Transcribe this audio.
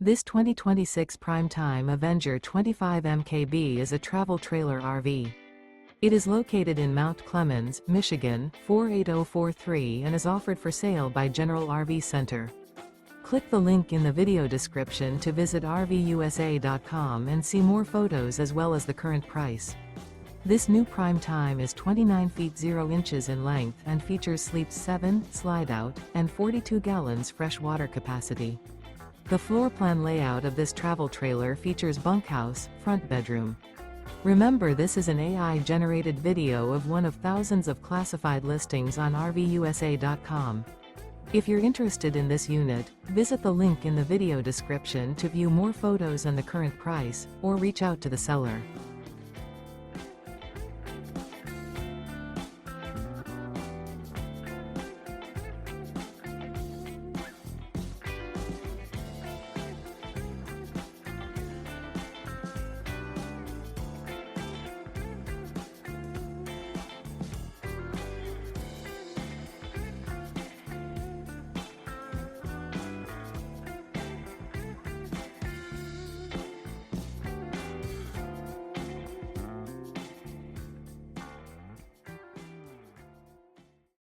This 2026 Prime Time Avenger 25 MKB is a travel trailer RV. It is located in Mount Clemens, Michigan, 48043 and is offered for sale by General RV Center. Click the link in the video description to visit RVUSA.com and see more photos as well as the current price. This new Prime Time is 29 feet 0 inches in length and features sleeps 7, slide-out, and 42 gallons fresh water capacity. The floor plan layout of this travel trailer features bunkhouse, front bedroom. Remember, this is an AI-generated video of one of thousands of classified listings on RVUSA.com. If you're interested in this unit, visit the link in the video description to view more photos and the current price, or reach out to the seller.